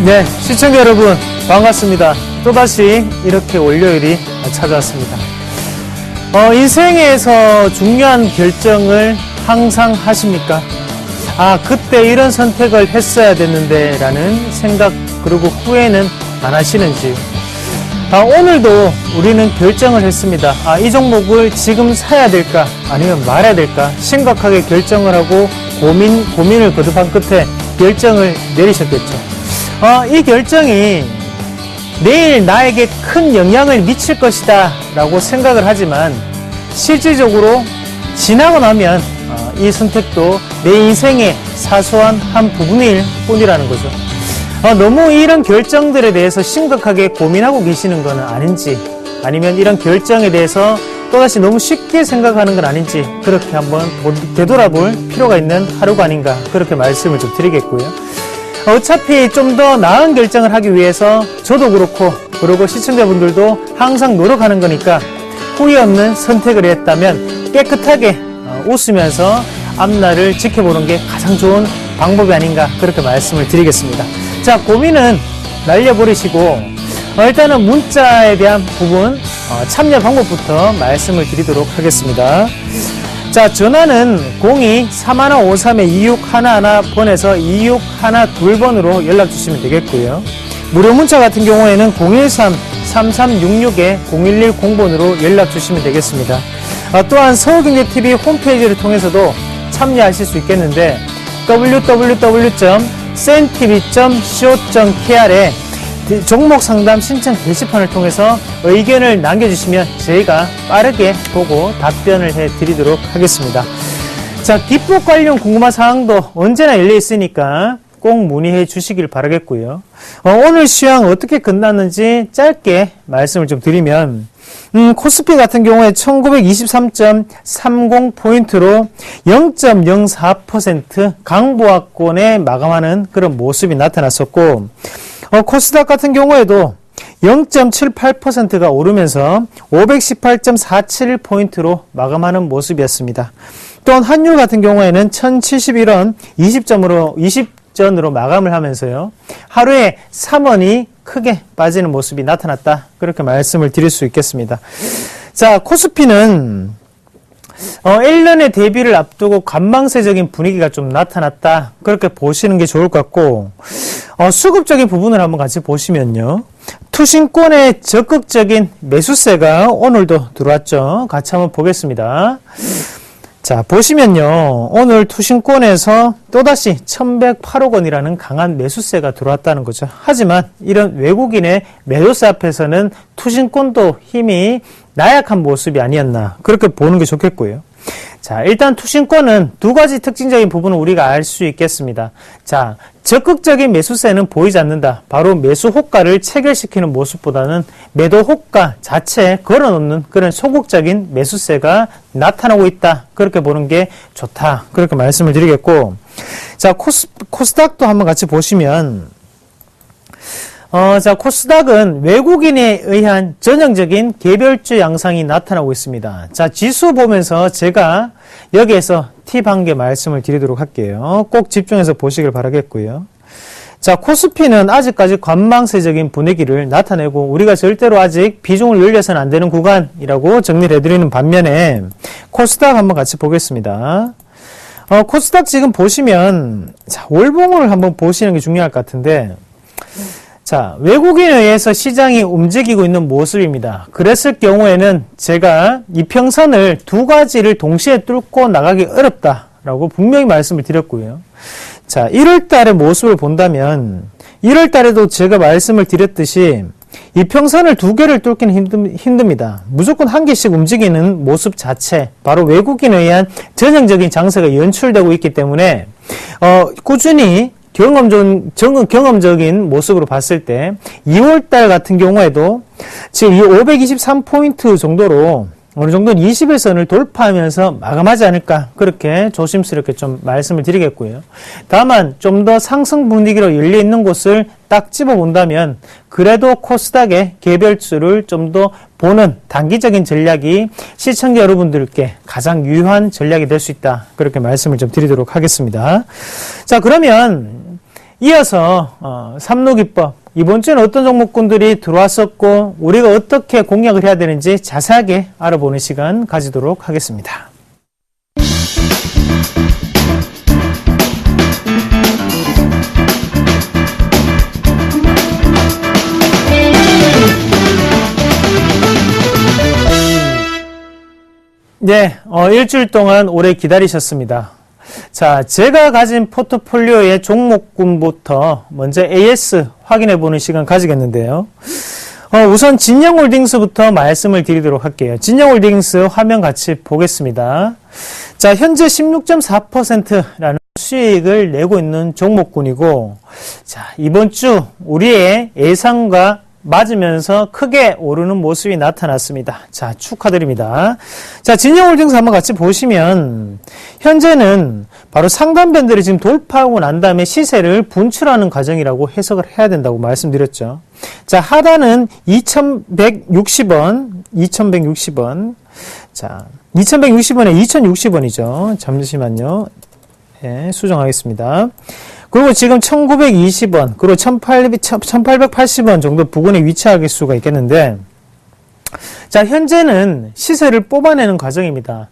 네, 시청자 여러분 반갑습니다. 또다시 이렇게 월요일이 찾아왔습니다. 인생에서 중요한 결정을 항상 하십니까? 그때 이런 선택을 했어야 됐는데 라는 생각, 그리고 후회는 안 하시는지. 오늘도 우리는 결정을 했습니다. 이 종목을 지금 사야 될까 아니면 말아야 될까 심각하게 결정을 하고 고민을 거듭한 끝에 결정을 내리셨겠죠. 이 결정이 내일 나에게 큰 영향을 미칠 것이다 라고 생각을 하지만 실질적으로 지나고 나면 이 선택도 내 인생의 사소한 한 부분일 뿐이라는 거죠. 너무 이런 결정들에 대해서 심각하게 고민하고 계시는 건 아닌지, 아니면 이런 결정에 대해서 또다시 너무 쉽게 생각하는 건 아닌지, 그렇게 한번 되돌아볼 필요가 있는 하루가 아닌가, 그렇게 말씀을 좀 드리겠고요. 어차피 좀 더 나은 결정을 하기 위해서 저도 그렇고, 그리고 시청자분들도 항상 노력하는 거니까 후회 없는 선택을 했다면 깨끗하게 웃으면서 앞날을 지켜보는 게 가장 좋은 방법이 아닌가, 그렇게 말씀을 드리겠습니다. 자, 고민은 날려버리시고 일단은 문자에 대한 부분 참여 방법부터 말씀을 드리도록 하겠습니다. 자, 전화는 02-3153-2611번에서 2612번으로 연락 주시면 되겠고요. 무료 문자 같은 경우에는 013-3366-0110번으로 연락 주시면 되겠습니다. 또한 서울경제TV 홈페이지를 통해서도 참여하실 수 있겠는데 www.sentv.co.kr에 종목 상담 신청 게시판을 통해서 의견을 남겨주시면 저희가 빠르게 보고 답변을 해드리도록 하겠습니다. 자, 기법 관련 궁금한 사항도 언제나 열려 있으니까 꼭 문의해 주시길 바라겠고요. 오늘 시황 어떻게 끝났는지 짧게 말씀을 좀 드리면 코스피 같은 경우에 1923.30포인트로 0.04% 강보합권에 마감하는 그런 모습이 나타났었고, 코스닥 같은 경우에도 0.78%가 오르면서 518.471포인트로 마감하는 모습이었습니다. 또한 환율 같은 경우에는 1071원 20전으로 마감을 하면서요, 하루에 3원이 크게 빠지는 모습이 나타났다, 그렇게 말씀을 드릴 수 있겠습니다. 자, 코스피는 1년의 대비를 앞두고 관망세적인 분위기가 좀 나타났다, 그렇게 보시는 게 좋을 것 같고, 수급적인 부분을 한번 같이 보시면요, 투신권의 적극적인 매수세가 오늘도 들어왔죠. 같이 한번 보겠습니다. 자, 보시면요, 오늘 투신권에서 또다시 1108억 원이라는 강한 매수세가 들어왔다는 거죠. 하지만 이런 외국인의 매도세 앞에서는 투신권도 힘이 나약한 모습이 아니었나, 그렇게 보는 게 좋겠고요. 자, 일단 투신권은 두 가지 특징적인 부분을 우리가 알 수 있겠습니다. 자, 적극적인 매수세는 보이지 않는다. 바로 매수 호가를 체결시키는 모습보다는 매도 호가 자체에 걸어놓는 그런 소극적인 매수세가 나타나고 있다, 그렇게 보는 게 좋다, 그렇게 말씀을 드리겠고, 자, 코스닥도 한번 같이 보시면, 자, 코스닥은 외국인에 의한 전형적인 개별주 양상이 나타나고 있습니다. 자, 지수 보면서 제가 여기에서 팁 한 개 말씀을 드리도록 할게요. 꼭 집중해서 보시길 바라겠고요. 자, 코스피는 아직까지 관망세적인 분위기를 나타내고 우리가 절대로 아직 비중을 늘려서는 안 되는 구간이라고 정리를 해드리는 반면에 코스닥 한번 같이 보겠습니다. 코스닥 지금 보시면, 자, 월봉을 한번 보시는 게 중요할 것 같은데, 자, 외국인에 의해서 시장이 움직이고 있는 모습입니다. 그랬을 경우에는 제가 이평선을 두 가지를 동시에 뚫고 나가기 어렵다라고 분명히 말씀을 드렸고요. 자, 1월 달의 모습을 본다면 1월 달에도 제가 말씀을 드렸듯이 이평선을 두 개를 뚫기는 힘듭니다. 무조건 한 개씩 움직이는 모습 자체, 바로 외국인에 의한 전형적인 장세가 연출되고 있기 때문에 꾸준히 경험적인 모습으로 봤을 때 2월달 같은 경우에도 지금 이 523포인트 정도로 어느 정도는 21선을 돌파하면서 마감하지 않을까, 그렇게 조심스럽게 좀 말씀을 드리겠고요. 다만 좀 더 상승 분위기로 열려있는 곳을 딱 집어본다면 그래도 코스닥의 개별주를 좀 더 보는 단기적인 전략이 시청자 여러분들께 가장 유효한 전략이 될 수 있다, 그렇게 말씀을 좀 드리도록 하겠습니다. 자, 그러면 이어서 삼록이법 이번 주에는 어떤 종목군들이 들어왔었고 우리가 어떻게 공략을 해야 되는지 자세하게 알아보는 시간 가지도록 하겠습니다. 네, 일주일 동안 오래 기다리셨습니다. 자, 제가 가진 포트폴리오의 종목군부터 먼저 AS 확인해 보는 시간 가지겠는데요. 우선 진영홀딩스부터 말씀을 드리도록 할게요. 진영홀딩스 화면 같이 보겠습니다. 자, 현재 16.4%라는 수익을 내고 있는 종목군이고, 자, 이번 주 우리의 예상과 맞으면서 크게 오르는 모습이 나타났습니다. 자, 축하드립니다. 자, 진영홀딩스 한번 같이 보시면 현재는 바로 상단 밴드를 지금 돌파하고 난 다음에 시세를 분출하는 과정이라고 해석을 해야 된다고 말씀드렸죠. 자, 하단은 2160원, 2160원. 자, 2160원에 2060원이죠. 잠시만요. 네, 수정하겠습니다. 그리고 지금 1920원, 그리고 1880원 정도 부근에 위치할 수가 있겠는데, 자, 현재는 시세를 뽑아내는 과정입니다.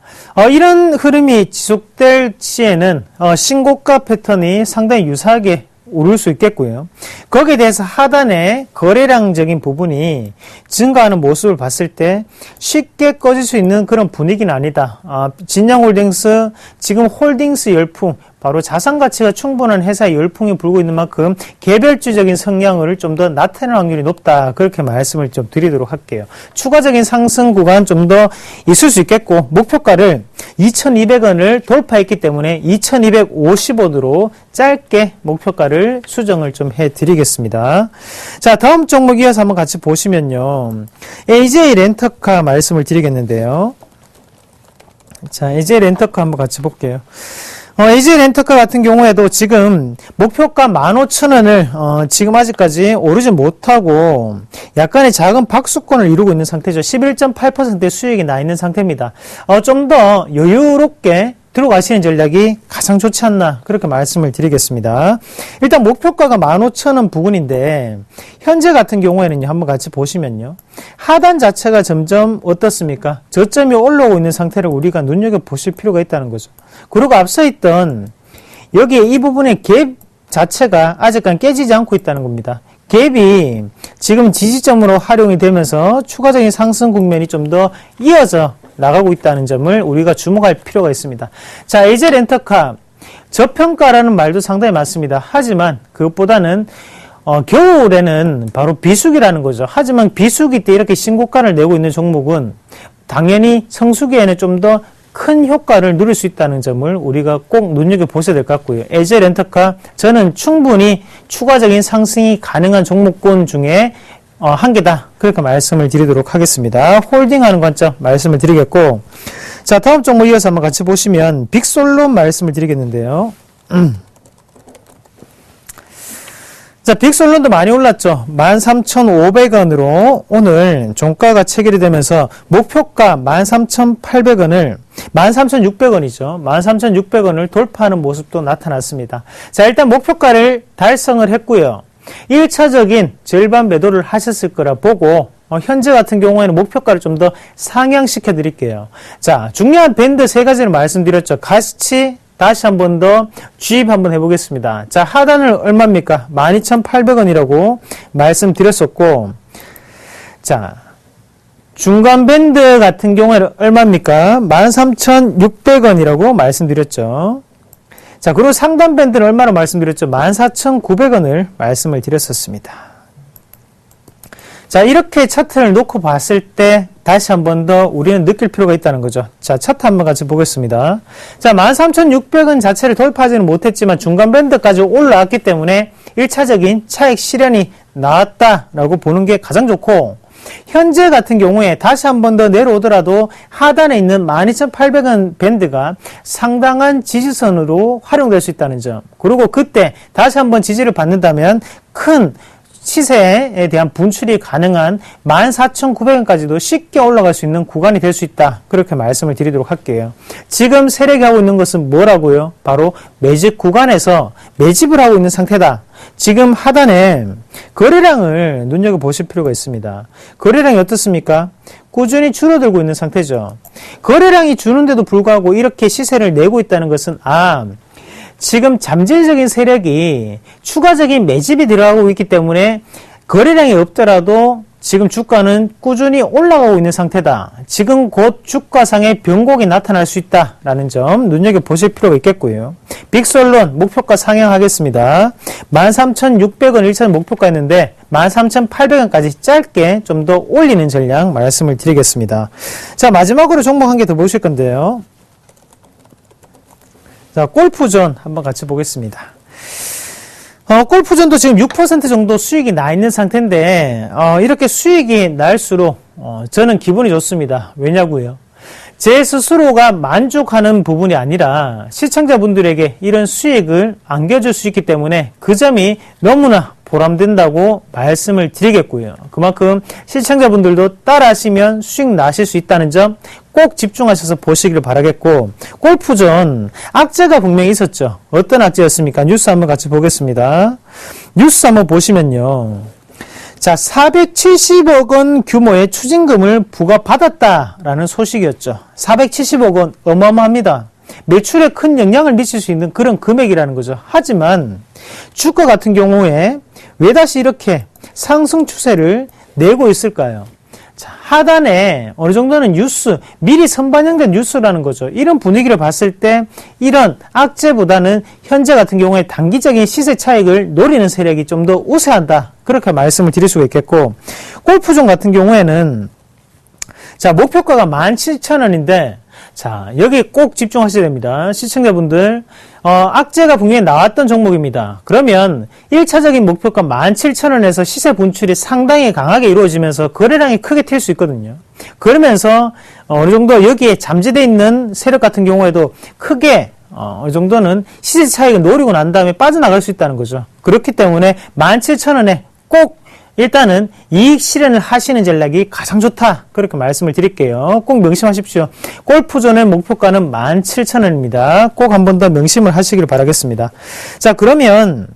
이런 흐름이 지속될 시에는, 신고가 패턴이 상당히 유사하게 오를 수 있겠고요. 거기에 대해서 하단에 거래량적인 부분이 증가하는 모습을 봤을 때 쉽게 꺼질 수 있는 그런 분위기는 아니다. 진영홀딩스, 지금 홀딩스 열풍, 바로 자산 가치가 충분한 회사의 열풍이 불고 있는 만큼 개별주적인 성향을 좀 더 나타낼 확률이 높다. 그렇게 말씀을 좀 드리도록 할게요. 추가적인 상승 구간 좀 더 있을 수 있겠고, 목표가를 2200원을 돌파했기 때문에 2250원으로 짧게 목표가를 수정을 좀 해드리겠습니다. 자, 다음 종목 이어서 한번 같이 보시면요. AJ 렌터카 말씀을 드리겠는데요. 자, AJ 렌터카 한번 같이 볼게요. AJ 렌터카 같은 경우에도 지금 목표가 15,000원을 지금 아직까지 오르지 못하고 약간의 작은 박수권을 이루고 있는 상태죠. 11.8%의 수익이 나 있는 상태입니다. 좀 더 여유롭게 들어가시는 전략이 가장 좋지 않나 그렇게 말씀을 드리겠습니다. 일단 목표가가 15,000원 부근인데 현재 같은 경우에는요, 한번 같이 보시면요, 하단 자체가 점점 어떻습니까? 저점이 올라오고 있는 상태를 우리가 눈여겨보실 필요가 있다는 거죠. 그리고 앞서 있던 여기에 이 부분의 갭 자체가 아직까지 깨지지 않고 있다는 겁니다. 갭이 지금 지지점으로 활용이 되면서 추가적인 상승 국면이 좀 더 이어져 나가고 있다는 점을 우리가 주목할 필요가 있습니다. 자, AJ 렌터카 저평가라는 말도 상당히 많습니다. 하지만 그것보다는 겨울에는 바로 비수기라는 거죠. 하지만 비수기 때 이렇게 신고가를 내고 있는 종목은 당연히 성수기에는 좀 더 큰 효과를 누릴 수 있다는 점을 우리가 꼭 눈여겨보셔야 될 것 같고요. AJ 렌터카 저는 충분히 추가적인 상승이 가능한 종목군 중에 한 개다. 그렇게 말씀을 드리도록 하겠습니다. 홀딩하는 관점 말씀을 드리겠고, 자, 다음 종목 이어서 한번 같이 보시면 빅솔론 말씀을 드리겠는데요. 자, 빅솔론도 많이 올랐죠. 13,500원으로 오늘 종가가 체결이 되면서 목표가 13,800원을 13,600원이죠. 13,600원을 돌파하는 모습도 나타났습니다. 자, 일단 목표가를 달성을 했고요. 1차적인 절반 매도를 하셨을 거라 보고 현재 같은 경우에는 목표가를 좀 더 상향시켜 드릴게요. 자, 중요한 밴드 세 가지를 말씀드렸죠. 같이 다시 한 번 더 주입 한번 해보겠습니다. 자, 하단을 얼마입니까? 12,800원이라고 말씀드렸었고, 자, 중간 밴드 같은 경우에는 얼마입니까? 13,600원이라고 말씀드렸죠. 자, 그리고 상단 밴드는 얼마로 말씀드렸죠? 14,900원을 말씀을 드렸었습니다. 자, 이렇게 차트를 놓고 봤을 때 다시 한 번 더 우리는 느낄 필요가 있다는 거죠. 자, 차트 한번 같이 보겠습니다. 자, 13,600원 자체를 돌파하지는 못했지만 중간 밴드까지 올라왔기 때문에 1차적인 차익 실현이 나왔다라고 보는 게 가장 좋고, 현재 같은 경우에 다시 한 번 더 내려오더라도 하단에 있는 12,800원 밴드가 상당한 지지선으로 활용될 수 있다는 점, 그리고 그때 다시 한 번 지지를 받는다면 큰 시세에 대한 분출이 가능한 14,900원까지도 쉽게 올라갈 수 있는 구간이 될 수 있다. 그렇게 말씀을 드리도록 할게요. 지금 세력이 하고 있는 것은 뭐라고요? 바로 매집 구간에서 매집을 하고 있는 상태다. 지금 하단에 거래량을 눈여겨보실 필요가 있습니다. 거래량이 어떻습니까? 꾸준히 줄어들고 있는 상태죠. 거래량이 주는데도 불구하고 이렇게 시세를 내고 있다는 것은 지금 잠재적인 세력이 추가적인 매집이 들어가고 있기 때문에 거래량이 없더라도 지금 주가는 꾸준히 올라가고 있는 상태다. 지금 곧 주가상의 변곡이 나타날 수 있다라는 점 눈여겨보실 필요가 있겠고요. 빅솔론 목표가 상향하겠습니다. 13,600원 1차 목표가였는데 13,800원까지 짧게 좀 더 올리는 전략 말씀을 드리겠습니다. 자, 마지막으로 종목 한 개 더 보실 건데요. 자, 골프존 한번 같이 보겠습니다. 골프존도 지금 6% 정도 수익이 나 있는 상태인데, 이렇게 수익이 날수록, 저는 기분이 좋습니다. 왜냐고요? 제 스스로가 만족하는 부분이 아니라 시청자분들에게 이런 수익을 안겨줄 수 있기 때문에 그 점이 너무나 보람된다고 말씀을 드리겠고요. 그만큼 시청자분들도 따라 하시면 수익 나실 수 있다는 점 꼭 집중하셔서 보시기를 바라겠고, 골프존 악재가 분명히 있었죠. 어떤 악재였습니까? 뉴스 한번 같이 보겠습니다. 뉴스 한번 보시면요. 자, 470억 원 규모의 추징금을 부과받았다라는 소식이었죠. 470억 원 어마어마합니다. 매출에 큰 영향을 미칠 수 있는 그런 금액이라는 거죠. 하지만 주가 같은 경우에 왜 다시 이렇게 상승 추세를 내고 있을까요? 자, 하단에 어느 정도는 뉴스, 미리 선반영된 뉴스라는 거죠. 이런 분위기를 봤을 때 이런 악재보다는 현재 같은 경우에 단기적인 시세 차익을 노리는 세력이 좀 더 우세한다. 그렇게 말씀을 드릴 수가 있겠고, 골프존 같은 경우에는 자, 목표가가 17,000원인데 자, 여기 꼭 집중하셔야 됩니다. 시청자분들, 악재가 분명히 나왔던 종목입니다. 그러면 1차적인 목표가 17,000원에서 시세 분출이 상당히 강하게 이루어지면서 거래량이 크게 튈 수 있거든요. 그러면서 어느 정도 여기에 잠재되어 있는 세력 같은 경우에도 크게 어느 정도는 시세 차익을 노리고 난 다음에 빠져나갈 수 있다는 거죠. 그렇기 때문에 17,000원에 꼭 일단은 이익 실현을 하시는 전략이 가장 좋다. 그렇게 말씀을 드릴게요. 꼭 명심하십시오. 골프존의 목표가는 17,000원입니다. 꼭 한 번 더 명심을 하시길 바라겠습니다. 자, 그러면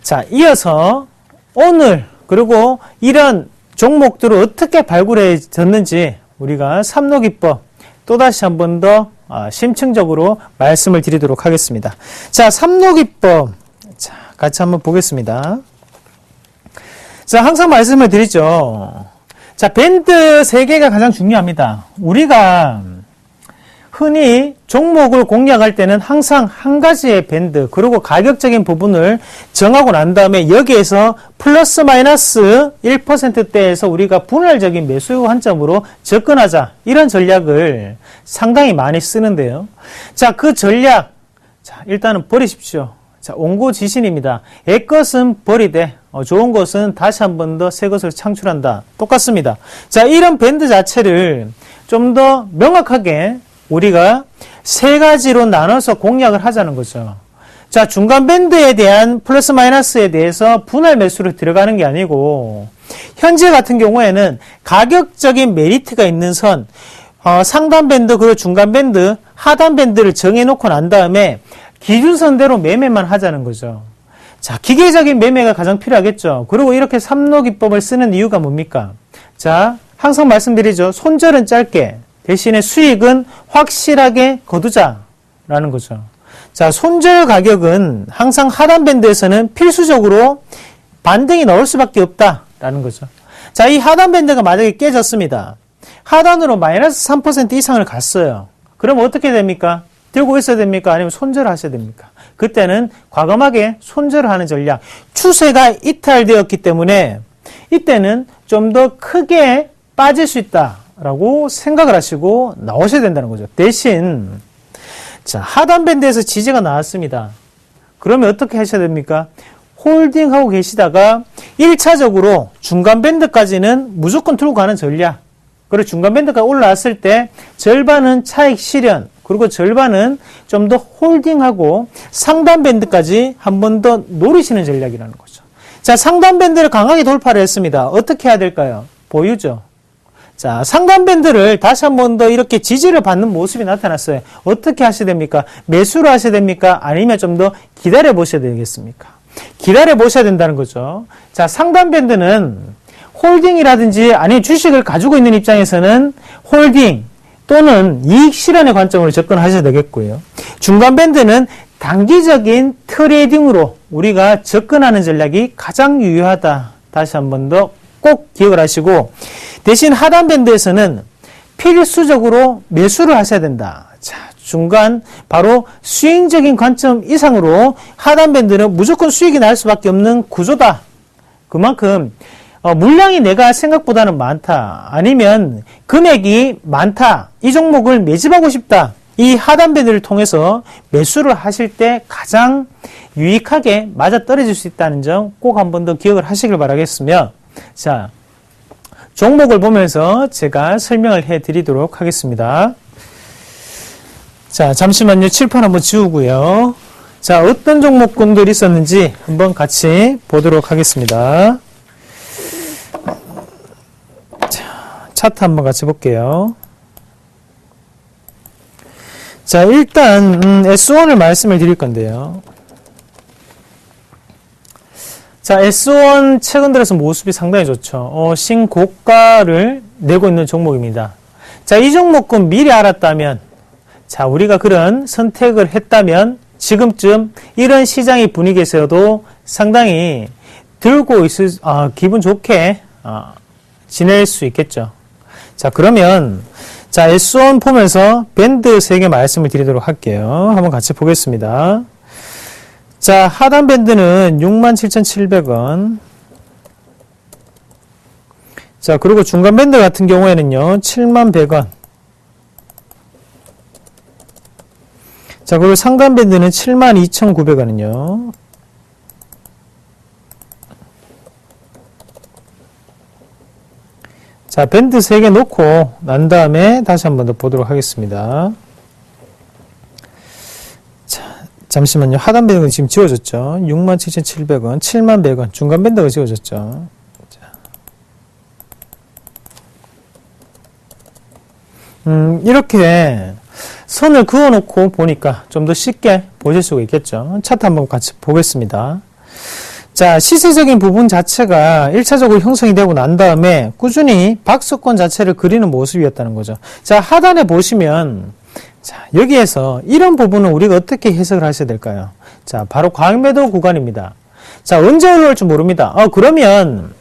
자, 이어서 오늘 그리고 이런 종목들을 어떻게 발굴해졌는지 우리가 삼록기법 또다시 한 번 더 심층적으로 말씀을 드리도록 하겠습니다. 자, 삼록기법 자, 같이 한번 보겠습니다. 자, 항상 말씀을 드리죠. 자, 밴드 3개가 가장 중요합니다. 우리가 흔히 종목을 공략할 때는 항상 한 가지의 밴드, 그리고 가격적인 부분을 정하고 난 다음에 여기에서 플러스 마이너스 1%대에서 우리가 분할적인 매수 관점으로 접근하자. 이런 전략을 상당히 많이 쓰는데요. 자, 그 전략, 자, 일단은 버리십시오. 자, 온고지신입니다. 옛 것은 버리되 좋은 것은 다시 한 번 더 새 것을 창출한다. 똑같습니다. 자, 이런 밴드 자체를 좀 더 명확하게 우리가 3가지로 나눠서 공략을 하자는 거죠. 자, 중간 밴드에 대한 플러스 마이너스에 대해서 분할 매수로 들어가는 게 아니고, 현재 같은 경우에는 가격적인 메리트가 있는 선, 상단 밴드 그리고 중간 밴드, 하단 밴드를 정해놓고 난 다음에 기준선대로 매매만 하자는 거죠. 자, 기계적인 매매가 가장 필요하겠죠. 그리고 이렇게 삼록기법을 쓰는 이유가 뭡니까? 자, 항상 말씀드리죠. 손절은 짧게, 대신에 수익은 확실하게 거두자라는 거죠. 자, 손절 가격은 항상 하단 밴드에서는 필수적으로 반등이 나올 수밖에 없다라는 거죠. 자, 이 하단 밴드가 만약에 깨졌습니다. 하단으로 마이너스 3% 이상을 갔어요. 그럼 어떻게 됩니까? 들고 있어야 됩니까? 아니면 손절을 하셔야 됩니까? 그때는 과감하게 손절을 하는 전략. 추세가 이탈되었기 때문에 이때는 좀 더 크게 빠질 수 있다라고 생각을 하시고 나오셔야 된다는 거죠. 대신 자, 하단 밴드에서 지지가 나왔습니다. 그러면 어떻게 하셔야 됩니까? 홀딩하고 계시다가 1차적으로 중간 밴드까지는 무조건 들고 가는 전략. 그리고 중간 밴드가 올라왔을 때 절반은 차익 실현, 그리고 절반은 좀 더 홀딩하고 상단 밴드까지 한 번 더 노리시는 전략이라는 거죠. 자, 상단 밴드를 강하게 돌파를 했습니다. 어떻게 해야 될까요? 보유죠. 자, 상단 밴드를 다시 한 번 더 이렇게 지지를 받는 모습이 나타났어요. 어떻게 하셔야 됩니까? 매수를 하셔야 됩니까? 아니면 좀 더 기다려 보셔야 되겠습니까? 기다려 보셔야 된다는 거죠. 자, 상단 밴드는 홀딩이라든지 아니면 주식을 가지고 있는 입장에서는 홀딩 또는 이익 실현의 관점으로 접근하셔야 되겠고요. 중간 밴드는 단기적인 트레이딩으로 우리가 접근하는 전략이 가장 유효하다. 다시 한 번 더 꼭 기억을 하시고, 대신 하단 밴드에서는 필수적으로 매수를 하셔야 된다. 자, 중간 바로 스윙적인 관점 이상으로 하단 밴드는 무조건 수익이 날 수밖에 없는 구조다. 그만큼 물량이 내가 생각보다는 많다. 아니면 금액이 많다. 이 종목을 매집하고 싶다. 이 하단 밴드를 통해서 매수를 하실 때 가장 유익하게 맞아떨어질 수 있다는 점 꼭 한 번 더 기억을 하시길 바라겠으며, 자, 종목을 보면서 제가 설명을 해 드리도록 하겠습니다. 자, 잠시만요. 칠판 한번 지우고요. 자, 어떤 종목군들이 있었는지 한번 같이 보도록 하겠습니다. 자, 차트 한번 같이 볼게요. 자, 일단 S1을 말씀을 드릴 건데요. 자, S1 최근 들어서 모습이 상당히 좋죠. 신고가를 내고 있는 종목입니다. 자, 이 종목은 미리 알았다면, 자, 우리가 그런 선택을 했다면 지금쯤 이런 시장의 분위기에서도 상당히 들고 있을, 기분 좋게 지낼 수 있겠죠. 자, 그러면 자, S1 보면서 밴드 3개 말씀을 드리도록 할게요. 한번 같이 보겠습니다. 자, 하단 밴드는 67,700원. 자, 그리고 중간 밴드 같은 경우에는요, 71,100원. 자, 그리고 상단 밴드는 72,900원은요. 자, 밴드 3개 놓고 난 다음에 다시 한 번 더 보도록 하겠습니다. 자, 잠시만요. 하단 밴드가 지금 지워졌죠. 67,700원, 71,100원. 중간 밴드가 지워졌죠. 자. 이렇게 선을 그어 놓고 보니까 좀 더 쉽게 보실 수가 있겠죠. 차트 한번 같이 보겠습니다. 자, 시세적인 부분 자체가 1차적으로 형성이 되고 난 다음에 꾸준히 박스권 자체를 그리는 모습이었다는 거죠. 자, 하단에 보시면, 자, 여기에서 이런 부분은 우리가 어떻게 해석을 하셔야 될까요? 자, 바로 과매도 구간입니다. 자, 언제 올라올지 모릅니다. 그러면,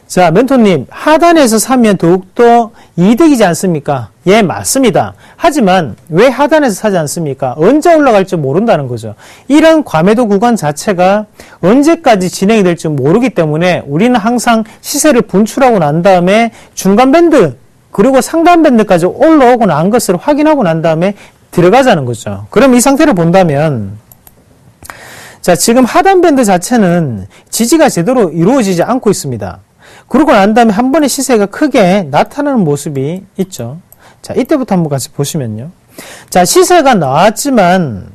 자, 멘토님, 하단에서 사면 더욱더 이득이지 않습니까? 예, 맞습니다. 하지만 왜 하단에서 사지 않습니까? 언제 올라갈지 모른다는 거죠. 이런 과매도 구간 자체가 언제까지 진행이 될지 모르기 때문에 우리는 항상 시세를 분출하고 난 다음에 중간 밴드 그리고 상단 밴드까지 올라오고 난 것을 확인하고 난 다음에 들어가자는 거죠. 그럼 이 상태를 본다면, 자, 지금 하단 밴드 자체는 지지가 제대로 이루어지지 않고 있습니다. 그러고 난 다음에 한 번에 시세가 크게 나타나는 모습이 있죠. 자, 이때부터 한번 같이 보시면요. 자, 시세가 나왔지만,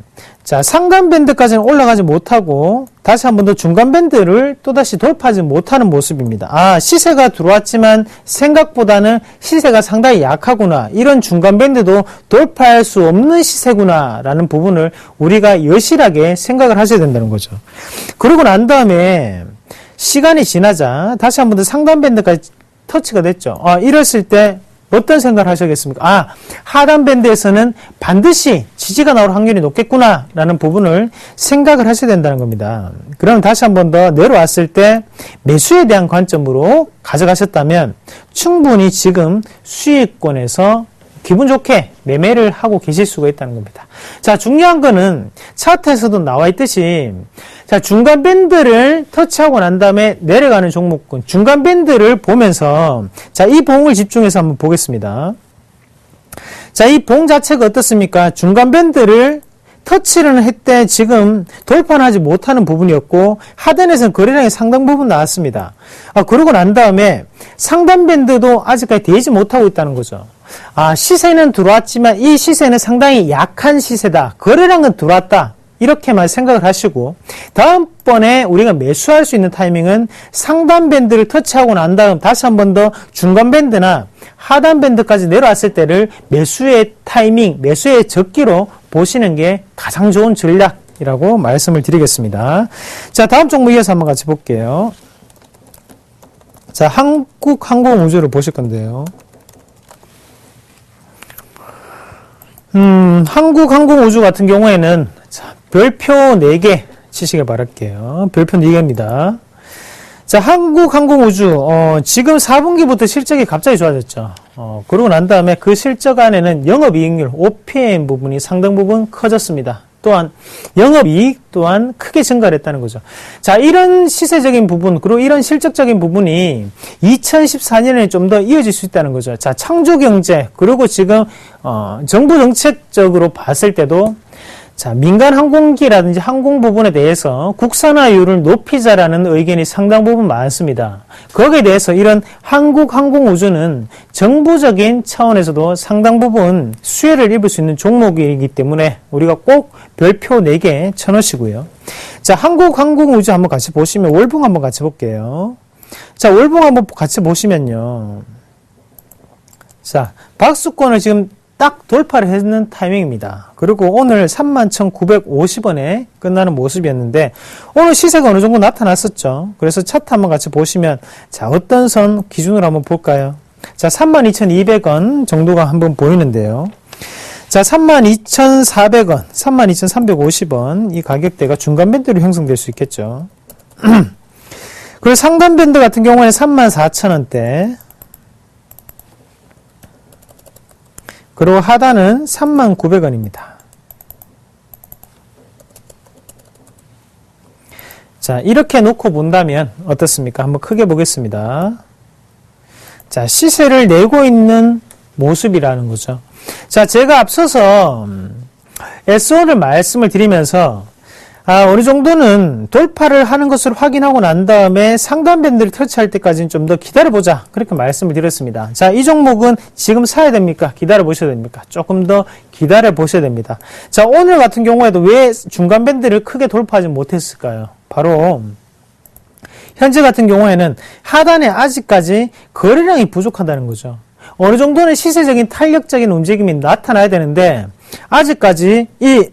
자, 상단 밴드까지는 올라가지 못하고, 다시 한 번 더 중간 밴드를 또다시 돌파하지 못하는 모습입니다. 시세가 들어왔지만, 생각보다는 시세가 상당히 약하구나. 이런 중간 밴드도 돌파할 수 없는 시세구나. 라는 부분을 우리가 여실하게 생각을 하셔야 된다는 거죠. 그러고 난 다음에, 시간이 지나자 다시 한 번 더 상단 밴드까지 터치가 됐죠. 이랬을 때 어떤 생각을 하셔야겠습니까? 하단 밴드에서는 반드시 지지가 나올 확률이 높겠구나 라는 부분을 생각을 하셔야 된다는 겁니다. 그럼 다시 한 번 더 내려왔을 때 매수에 대한 관점으로 가져가셨다면 충분히 지금 수익권에서 기분 좋게 매매를 하고 계실 수가 있다는 겁니다. 자, 중요한 거는 차트에서도 나와 있듯이, 자, 중간 밴드를 터치하고 난 다음에 내려가는 종목군, 중간 밴드를 보면서, 자, 이 봉을 집중해서 한번 보겠습니다. 자, 이 봉 자체가 어떻습니까? 중간 밴드를 터치를 했대 지금 돌파는 하지 못하는 부분이었고, 하단에서는 거래량이 상당 부분 나왔습니다. 그러고 난 다음에 상단 밴드도 아직까지 되지 못하고 있다는 거죠. 시세는 들어왔지만 이 시세는 상당히 약한 시세다. 거래량은 들어왔다. 이렇게만 생각을 하시고 다음번에 우리가 매수할 수 있는 타이밍은 상단 밴드를 터치하고 난 다음 다시 한 번 더 중간 밴드나 하단 밴드까지 내려왔을 때를 매수의 타이밍, 매수의 적기로 보시는 게 가장 좋은 전략이라고 말씀을 드리겠습니다. 자, 다음 종목 이어서 한번 같이 볼게요. 자, 한국항공우주를 보실 건데요. 한국항공우주 같은 경우에는 자, 별표 4개 치시길 바랄게요. 별표 4개입니다. 자, 한국항공우주 지금 4분기부터 실적이 갑자기 좋아졌죠. 그러고 난 다음에 그 실적 안에는 영업이익률 OPM 부분이 상당 부분 커졌습니다. 또한 영업이익 또한 크게 증가를 했다는 거죠. 자, 이런 시세적인 부분 그리고 이런 실적적인 부분이 2014년에 좀 더 이어질 수 있다는 거죠. 자, 창조경제 그리고 지금 정부 정책적으로 봤을 때도 자, 민간 항공기라든지 항공 부분에 대해서 국산화율을 높이자라는 의견이 상당 부분 많습니다. 거기에 대해서 이런 한국항공우주는 정부적인 차원에서도 상당 부분 수혜를 입을 수 있는 종목이기 때문에 우리가 꼭 별표 4개 쳐놓으시고요. 자, 한국항공우주 한번 같이 보시면 월봉 한번 같이 볼게요. 자, 월봉 한번 같이 보시면요. 자, 박수권을 지금 딱 돌파를 했는 타이밍입니다. 그리고 오늘 31,950원에 끝나는 모습이었는데 오늘 시세가 어느 정도 나타났었죠. 그래서 차트 한번 같이 보시면 자, 어떤 선 기준으로 한번 볼까요? 자, 32,200원 정도가 한번 보이는데요. 자, 32,400원, 32,350원 이 가격대가 중간 밴드로 형성될 수 있겠죠. 그리고 상단 밴드 같은 경우에는 34,000원대 그리고 하단은 39,900원입니다. 자, 이렇게 놓고 본다면 어떻습니까? 한번 크게 보겠습니다. 자, 시세를 내고 있는 모습이라는 거죠. 자, 제가 앞서서 S1을 말씀을 드리면서 어느 정도는 돌파를 하는 것을 확인하고 난 다음에 상단 밴드를 터치할 때까지는 좀 더 기다려보자. 그렇게 말씀을 드렸습니다. 자, 이 종목은 지금 사야 됩니까? 기다려보셔야 됩니까? 조금 더 기다려보셔야 됩니다. 자, 오늘 같은 경우에도 왜 중간 밴드를 크게 돌파하지 못했을까요? 바로 현재 같은 경우에는 하단에 아직까지 거래량이 부족하다는 거죠. 어느 정도는 시세적인 탄력적인 움직임이 나타나야 되는데 아직까지 이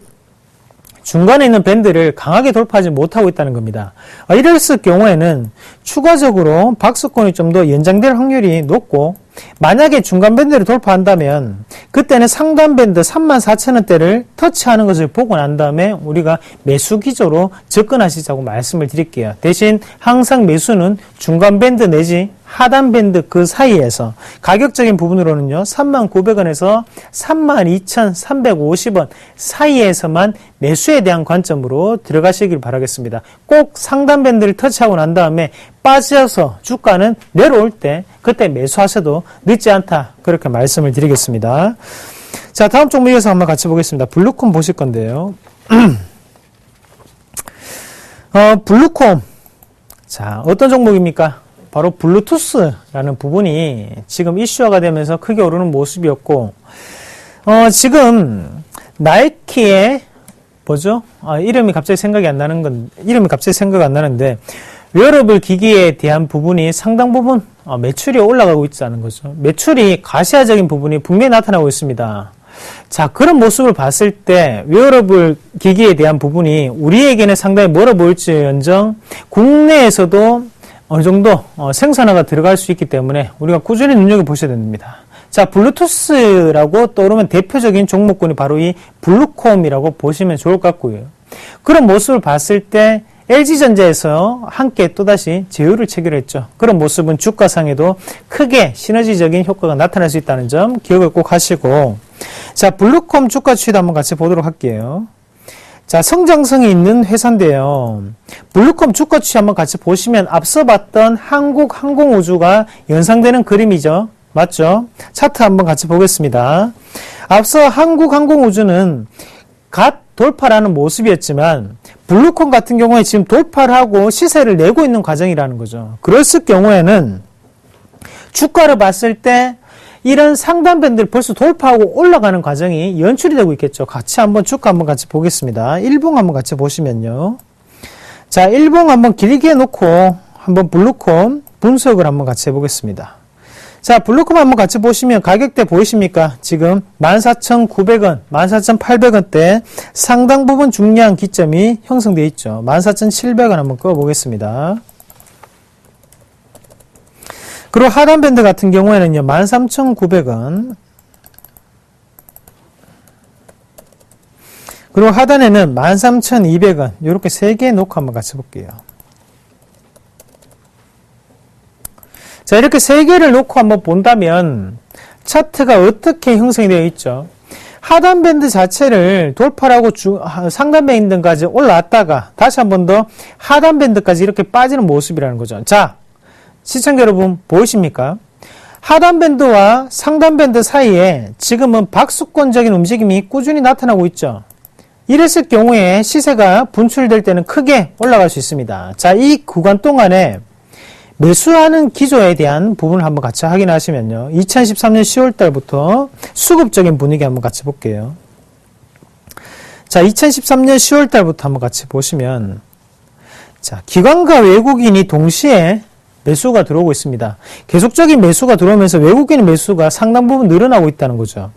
중간에 있는 밴드를 강하게 돌파하지 못하고 있다는 겁니다. 이랬을 경우에는 추가적으로 박스권이 좀 더 연장될 확률이 높고 만약에 중간 밴드를 돌파한다면 그때는 상단 밴드 34,000원대를 터치하는 것을 보고 난 다음에 우리가 매수 기조로 접근하시자고 말씀을 드릴게요. 대신 항상 매수는 중간 밴드 내지 하단 밴드 그 사이에서 가격적인 부분으로는요 39,900원에서 32,350원 사이에서만 매수에 대한 관점으로 들어가시길 바라겠습니다. 꼭 상단 밴드를 터치하고 난 다음에 빠져서 주가는 내려올 때 그때 매수하셔도 늦지 않다 그렇게 말씀을 드리겠습니다. 자, 다음 종목 이어서 한번 같이 보겠습니다. 블루콤 보실 건데요. 블루콤 자, 어떤 종목입니까? 바로 블루투스라는 부분이 지금 이슈화가 되면서 크게 오르는 모습이었고 지금 나이키의 뭐죠? 이름이 갑자기 생각이 안 나는데 웨어러블 기기에 대한 부분이 상당 부분 매출이 올라가고 있다는 거죠. 매출이 가시화적인 부분이 분명히 나타나고 있습니다. 자, 그런 모습을 봤을 때 웨어러블 기기에 대한 부분이 우리에게는 상당히 멀어 보일지언정 국내에서도 어느 정도 생산화가 들어갈 수 있기 때문에 우리가 꾸준히 눈여겨보셔야 됩니다. 자, 블루투스라고 떠오르면 대표적인 종목군이 바로 이 블루콤이라고 보시면 좋을 것 같고요. 그런 모습을 봤을 때 LG전자에서 함께 또다시 제휴를 체결했죠. 그런 모습은 주가상에도 크게 시너지적인 효과가 나타날 수 있다는 점 기억을 꼭 하시고 자, 블루콤 주가 추이도 한번 같이 보도록 할게요. 자, 성장성이 있는 회사인데요. 블루콤 주가 추이 한번 같이 보시면 앞서 봤던 한국항공우주가 연상되는 그림이죠. 맞죠? 차트 한번 같이 보겠습니다. 앞서 한국항공우주는 갓 돌파라는 모습이었지만 블루콤 같은 경우에 지금 돌파를 하고 시세를 내고 있는 과정이라는 거죠. 그랬을 경우에는 주가를 봤을 때 이런 상단 밴드를 벌써 돌파하고 올라가는 과정이 연출이 되고 있겠죠. 같이 한번 주가 한번 같이 보겠습니다. 일봉 한번 같이 보시면요. 자, 일봉 한번 길게 놓고 한번 블루콤 분석을 한번 같이 해보겠습니다. 자, 블루콤 한번 같이 보시면 가격대 보이십니까? 지금 14,900원, 14,800원대 상당 부분 중요한 기점이 형성되어 있죠. 14,700원 한번 꺼보겠습니다. 그리고 하단 밴드 같은 경우에는요, 13,900원. 그리고 하단에는 13,200원. 이렇게 3개 놓고 한번 같이 볼게요. 자, 이렇게 3개를 놓고 한번 본다면 차트가 어떻게 형성이 되어 있죠? 하단 밴드 자체를 돌파를 하고 상단 밴드까지 올라왔다가 다시 한 번 더 하단 밴드까지 이렇게 빠지는 모습이라는 거죠. 자, 시청자 여러분 보이십니까? 하단 밴드와 상단 밴드 사이에 지금은 박수권적인 움직임이 꾸준히 나타나고 있죠. 이랬을 경우에 시세가 분출될 때는 크게 올라갈 수 있습니다. 자, 이 구간 동안에 매수하는 기조에 대한 부분을 한번 같이 확인하시면요. 2013년 10월 달부터 수급적인 분위기 한번 같이 볼게요. 자, 2013년 10월 달부터 한번 같이 보시면, 자, 기관과 외국인이 동시에 매수가 들어오고 있습니다. 계속적인 매수가 들어오면서 외국인 매수가 상당 부분 늘어나고 있다는 거죠.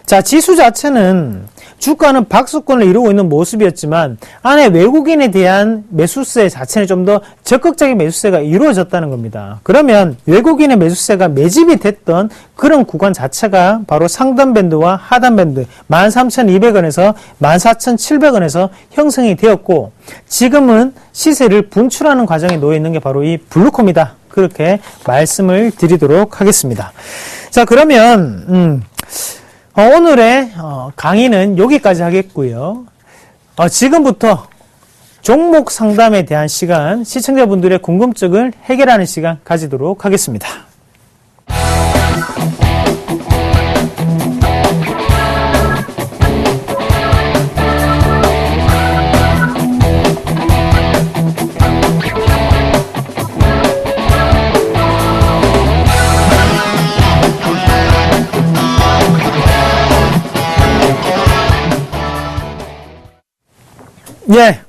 자, 지수 자체는 주가는 박수권을 이루고 있는 모습이었지만 안에 외국인에 대한 매수세 자체는 좀 더 적극적인 매수세가 이루어졌다는 겁니다. 그러면 외국인의 매수세가 매집이 됐던 그런 구간 자체가 바로 상단 밴드와 하단 밴드 13,200원에서 14,700원에서 형성이 되었고, 지금은 시세를 분출하는 과정에 놓여 있는 게 바로 이 블루콤이다. 그렇게 말씀을 드리도록 하겠습니다. 자, 그러면 오늘의 강의는 여기까지 하겠고요. 지금부터 종목 상담에 대한 시간, 시청자분들의 궁금증을 해결하는 시간 가지도록 하겠습니다. 예.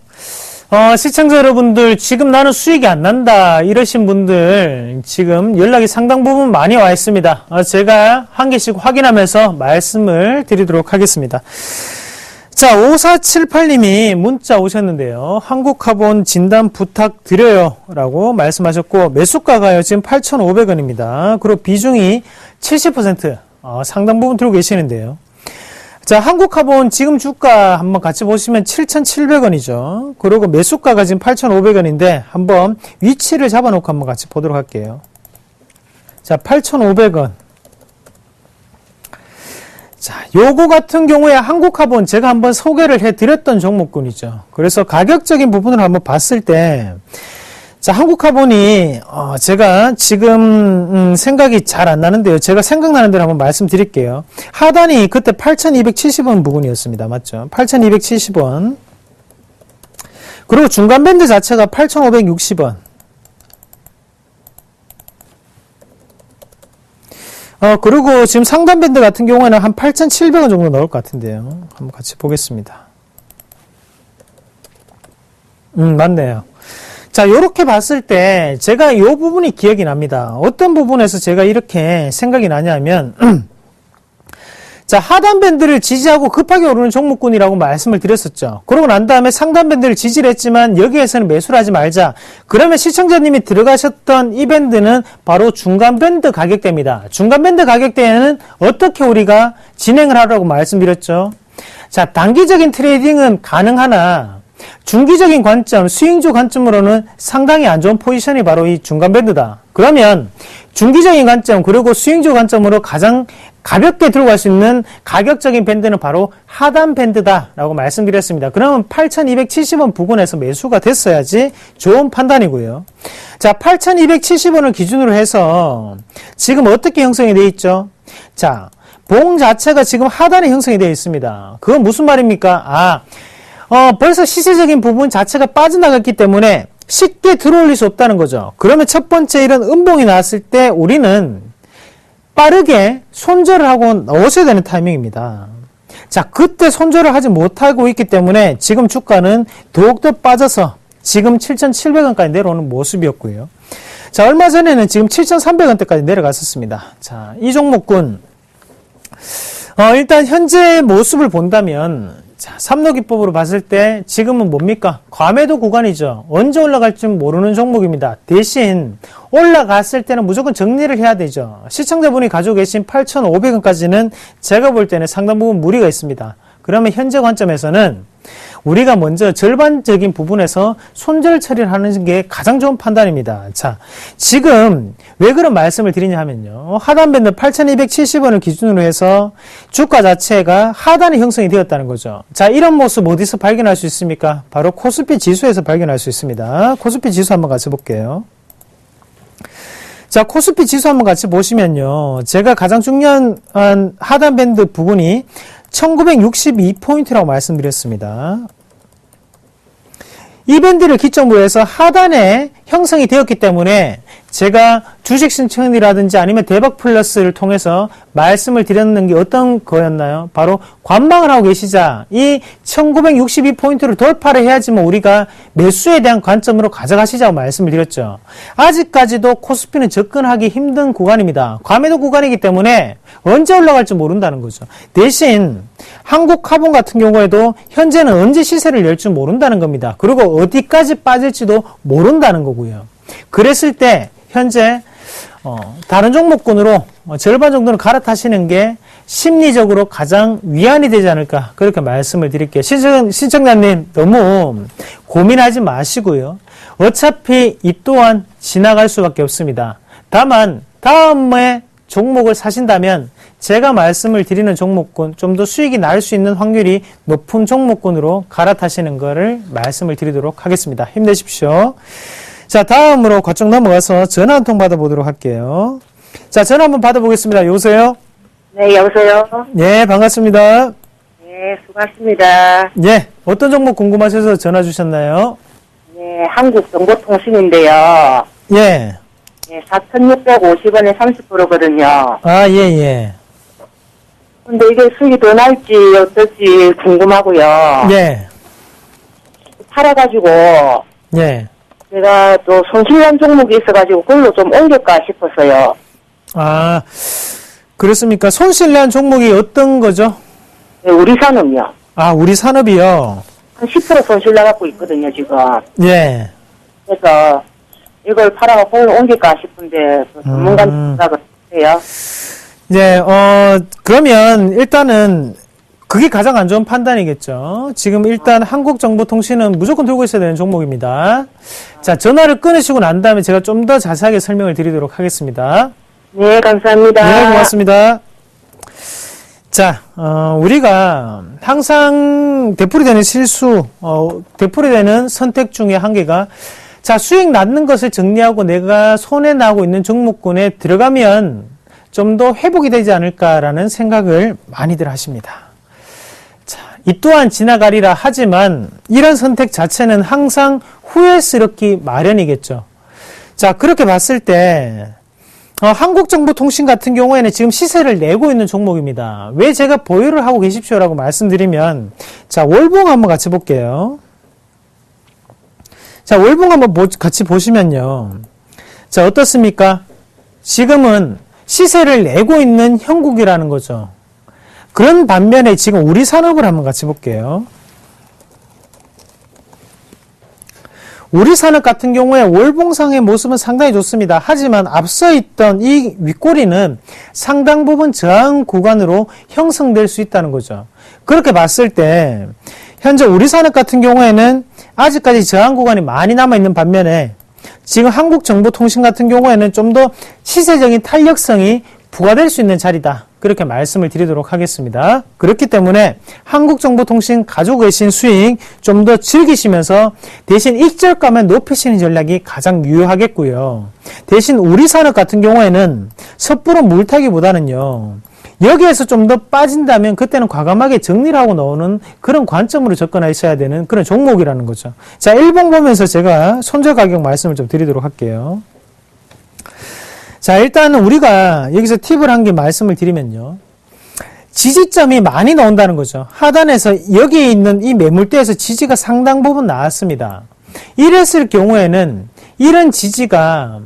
시청자 여러분들, 지금 나는 수익이 안 난다 이러신 분들 지금 연락이 상당 부분 많이 와 있습니다. 제가 한 개씩 확인하면서 말씀을 드리도록 하겠습니다. 자, 5478님이 문자 오셨는데요. 한국카본 진단 부탁드려요 라고 말씀하셨고, 매수가가요 지금 8,500원입니다. 그리고 비중이 70% 상당 부분 들고 계시는데요. 자, 한국카본 지금 주가 한번 같이 보시면 7,700원이죠. 그리고 매수가가 지금 8,500원인데 한번 위치를 잡아놓고 한번 같이 보도록 할게요. 자, 8,500원. 자, 요거 같은 경우에 한국카본 제가 한번 소개를 해드렸던 종목군이죠. 그래서 가격적인 부분을 한번 봤을 때, 자, 한국카본이 제가 지금 생각이 잘 안 나는데요. 제가 생각나는 대로 한번 말씀드릴게요. 하단이 그때 8,270원 부근이었습니다. 맞죠? 8,270원. 그리고 중간 밴드 자체가 8,560원. 그리고 지금 상단 밴드 같은 경우에는 한 8,700원 정도 나올 것 같은데요. 한번 같이 보겠습니다. 맞네요. 자, 요렇게 봤을 때 제가 요 부분이 기억이 납니다. 어떤 부분에서 제가 이렇게 생각이 나냐면 자, 하단 밴드를 지지하고 급하게 오르는 종목군이라고 말씀을 드렸었죠. 그러고 난 다음에 상단 밴드를 지지를 했지만 여기에서는 매수를 하지 말자. 그러면 시청자님이 들어가셨던 이 밴드는 바로 중간 밴드 가격대입니다. 중간 밴드 가격대에는 어떻게 우리가 진행을 하라고 말씀드렸죠. 자, 단기적인 트레이딩은 가능하나 중기적인 관점, 스윙주 관점으로는 상당히 안 좋은 포지션이 바로 이 중간 밴드다. 그러면 중기적인 관점 그리고 스윙주 관점으로 가장 가볍게 들어갈 수 있는 가격적인 밴드는 바로 하단 밴드다 라고 말씀드렸습니다. 그러면 8,270원 부근에서 매수가 됐어야지 좋은 판단이고요. 자, 8,270원을 기준으로 해서 지금 어떻게 형성이 되어 있죠? 자, 봉 자체가 지금 하단에 형성이 되어 있습니다. 그건 무슨 말입니까? 벌써 시세적인 부분 자체가 빠져나갔기 때문에 쉽게 들어올릴 수 없다는 거죠. 그러면 첫 번째 이런 음봉이 나왔을 때 우리는 빠르게 손절을 하고 나오셔야 되는 타이밍입니다. 자, 그때 손절을 하지 못하고 있기 때문에 지금 주가는 더욱더 빠져서 지금 7,700원까지 내려오는 모습이었고요. 자, 얼마 전에는 지금 7,300원대까지 내려갔었습니다. 자, 이 종목군, 일단 현재 모습을 본다면, 자, 삼로기법으로 봤을 때 지금은 뭡니까? 과매도 구간이죠. 언제 올라갈지 모르는 종목입니다. 대신 올라갔을 때는 무조건 정리를 해야 되죠. 시청자분이 가지고 계신 8,500원까지는 제가 볼 때는 상당 부분 무리가 있습니다. 그러면 현재 관점에서는 우리가 먼저 절반적인 부분에서 손절 처리를 하는 게 가장 좋은 판단입니다. 자, 지금 왜 그런 말씀을 드리냐 하면요. 하단밴드 8,270원을 기준으로 해서 주가 자체가 하단이 형성이 되었다는 거죠. 자, 이런 모습 어디서 발견할 수 있습니까? 바로 코스피 지수에서 발견할 수 있습니다. 코스피 지수 한번 같이 볼게요. 자, 코스피 지수 한번 같이 보시면요. 제가 가장 중요한 하단밴드 부분이 1962포인트라고 말씀드렸습니다. 이 밴드를 기점으로 해서 하단에 형성이 되었기 때문에 제가 주식 신청이라든지 아니면 대박 플러스를 통해서 말씀을 드렸는 게 어떤 거였나요? 바로 관망을 하고 계시자 이 1962포인트를 돌파를 해야지만 우리가 매수에 대한 관점으로 가져가시자고 말씀을 드렸죠. 아직까지도 코스피는 접근하기 힘든 구간입니다. 과매도 구간이기 때문에 언제 올라갈지 모른다는 거죠. 대신 한국카본 같은 경우에도 현재는 언제 시세를 낼 줄 모른다는 겁니다. 그리고 어디까지 빠질지도 모른다는 거고요. 그랬을 때 현재 다른 종목군으로 절반 정도는 갈아타시는 게 심리적으로 가장 위안이 되지 않을까 그렇게 말씀을 드릴게요. 시청자님 너무 고민하지 마시고요. 어차피 이 또한 지나갈 수밖에 없습니다. 다만 다음에 종목을 사신다면 제가 말씀을 드리는 종목군 좀 더 수익이 날 수 있는 확률이 높은 종목군으로 갈아타시는 것을 말씀을 드리도록 하겠습니다. 힘내십시오. 자, 다음으로 거쪽 넘어가서 전화 한 통 받아보도록 할게요. 자, 전화 한번 받아보겠습니다. 여보세요? 네, 여보세요? 예, 반갑습니다. 네, 수고하십니다. 예, 어떤 종목 궁금하셔서 전화 주셨나요? 네, 한국정보통신인데요. 예. 네, 4,650원에 30%거든요. 아, 예, 예. 근데 이게 수익이 더 날지 어떨지 궁금하고요. 예. 팔아가지고, 예. 제가 또 손실난 종목이 있어가지고 그걸로 좀 옮길까 싶었어요. 아, 그렇습니까? 손실난 종목이 어떤 거죠? 네, 우리 산업이요. 아, 우리 산업이요. 한 10% 손실 나갖고 있거든요, 지금. 예. 그래서 이걸 팔아가 그걸로 옮길까 싶은데, 그 전문가님 생각은 어때요? 예, 그러면 일단은 그게 가장 안 좋은 판단이겠죠. 지금 일단 한국정보통신은 무조건 들고 있어야 되는 종목입니다. 자, 전화를 끊으시고 난 다음에 제가 좀 더 자세하게 설명을 드리도록 하겠습니다. 네, 감사합니다. 네, 고맙습니다. 자, 우리가 항상 되풀이되는 실수, 되풀이되는 선택 중에 한 개가 자, 수익 낳는 것을 정리하고 내가 손해 나고 있는 종목군에 들어가면 좀 더 회복이 되지 않을까라는 생각을 많이들 하십니다. 자, 이 또한 지나가리라 하지만 이런 선택 자체는 항상 후회스럽기 마련이겠죠. 자, 그렇게 봤을 때 한국정보통신 같은 경우에는 지금 시세를 내고 있는 종목입니다. 왜 제가 보유를 하고 계십시오라고 말씀드리면 자, 월봉 한번 같이 볼게요. 자, 월봉 한번 같이 보시면요. 자, 어떻습니까? 지금은 시세를 내고 있는 형국이라는 거죠. 그런 반면에 지금 우리 산업을 한번 같이 볼게요. 우리 산업 같은 경우에 월봉상의 모습은 상당히 좋습니다. 하지만 앞서 있던 이 윗꼬리는 상당 부분 저항 구간으로 형성될 수 있다는 거죠. 그렇게 봤을 때 현재 우리 산업 같은 경우에는 아직까지 저항 구간이 많이 남아있는 반면에 지금 한국정보통신 같은 경우에는 좀 더 시세적인 탄력성이 부과될 수 있는 자리다. 그렇게 말씀을 드리도록 하겠습니다. 그렇기 때문에 한국정보통신 가지고 계신 수익 좀 더 즐기시면서 대신 익절감을 높이시는 전략이 가장 유효하겠고요. 대신 우리 산업 같은 경우에는 섣부로 물타기보다는요. 여기에서 좀 더 빠진다면 그때는 과감하게 정리를 하고 나오는 그런 관점으로 접근하셔야 되는 그런 종목이라는 거죠. 자, 일봉 보면서 제가 손절 가격 말씀을 좀 드리도록 할게요. 자, 일단은 우리가 여기서 팁을 한 개 말씀을 드리면요. 지지점이 많이 나온다는 거죠. 하단에서 여기에 있는 이 매물대에서 지지가 상당 부분 나왔습니다. 이랬을 경우에는 이런 지지가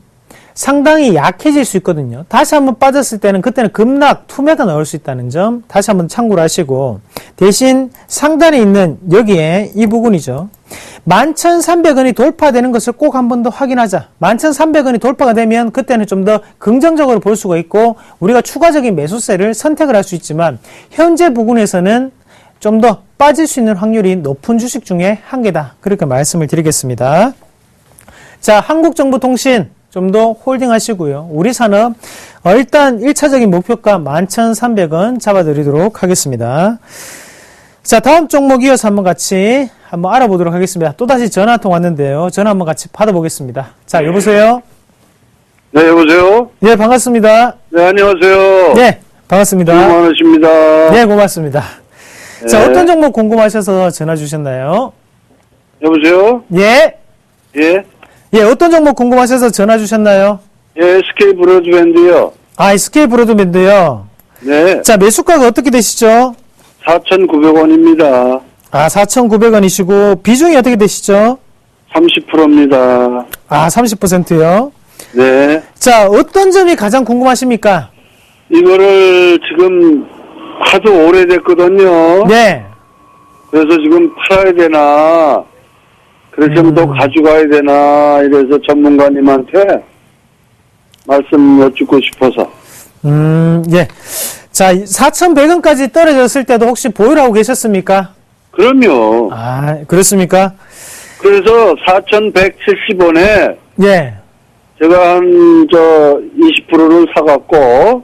상당히 약해질 수 있거든요. 다시 한번 빠졌을 때는 그때는 급락, 투매가 나올 수 있다는 점 다시 한번 참고를 하시고, 대신 상단에 있는 여기에 이 부분이죠. 11,300원이 돌파되는 것을 꼭 한 번 더 확인하자. 11,300원이 돌파가 되면 그때는 좀 더 긍정적으로 볼 수가 있고 우리가 추가적인 매수세를 선택을 할 수 있지만, 현재 부분에서는 좀 더 빠질 수 있는 확률이 높은 주식 중에 한 개다. 그렇게 말씀을 드리겠습니다. 자, 한국정보통신 좀 더 홀딩 하시고요. 우리산업 일단 1차적인 목표가 11,300원 잡아드리도록 하겠습니다. 자, 다음 종목 이어서 한번 같이 한번 알아보도록 하겠습니다. 또다시 전화 한 통 왔는데요. 전화 한번 같이 받아보겠습니다. 자, 여보세요? 네, 여보세요? 네, 반갑습니다. 네, 안녕하세요. 네, 반갑습니다. 수고 많으십니다. 네, 고맙습니다. 네. 자, 어떤 종목 궁금하셔서 전화 주셨나요? 여보세요? 예? 예? 예, 어떤 종목 궁금하셔서 전화 주셨나요? 예, SK 브로드밴드요. 아, SK 브로드밴드요. 네, 자, 매수가가 어떻게 되시죠? 4,900원입니다. 아, 4,900원이시고, 비중이 어떻게 되시죠? 30%입니다. 아, 30%요? 네, 자, 어떤 점이 가장 궁금하십니까? 이거를 지금 하도 오래됐거든요. 네. 그래서 지금 팔아야 되나, 그래서 좀 더 가져가야 되나, 이래서 전문가님한테 말씀 여쭙고 싶어서. 예. 자, 4,100원까지 떨어졌을 때도 혹시 보유를 하고 계셨습니까? 그럼요. 아, 그렇습니까? 그래서 4,170원에 예. 제가 한, 20%를 사갖고,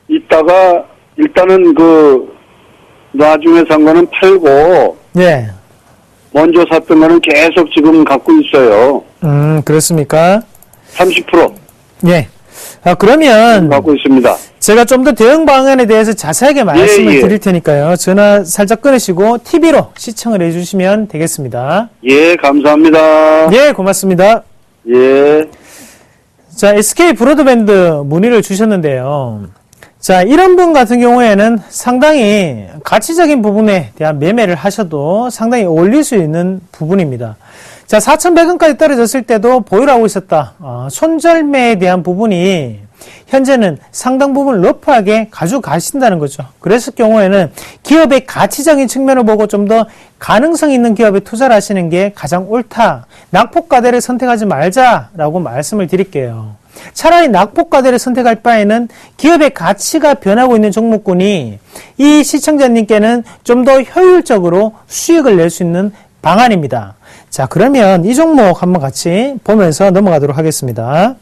이따가, 일단은 나중에 산 거는 팔고, 예. 먼저 샀던 거는 계속 지금 갖고 있어요. 그렇습니까? 30% 예. 아, 그러면 갖고 있습니다. 제가 좀 더 대응 방안에 대해서 자세하게 말씀을 예. 드릴 테니까요. 전화 살짝 끊으시고 TV로 시청을 해주시면 되겠습니다. 예, 감사합니다. 예, 고맙습니다. 예. 자, SK 브로드밴드 문의를 주셨는데요. 자, 이런 분 같은 경우에는 상당히 가치적인 부분에 대한 매매를 하셔도 상당히 올릴 수 있는 부분입니다. 자, 4,100원까지 떨어졌을 때도 보유를 하고 있었다. 손절매에 대한 부분이 현재는 상당 부분 러프하게 가져가신다는 거죠. 그랬을 경우에는 기업의 가치적인 측면을 보고 좀 더 가능성 있는 기업에 투자를 하시는 게 가장 옳다. 낙폭과대를 선택하지 말자라고 말씀을 드릴게요. 차라리 낙폭과대를 선택할 바에는 기업의 가치가 변하고 있는 종목군이 이 시청자님께는 좀 더 효율적으로 수익을 낼 수 있는 방안입니다. 자, 그러면 이 종목 한번 같이 보면서 넘어가도록 하겠습니다.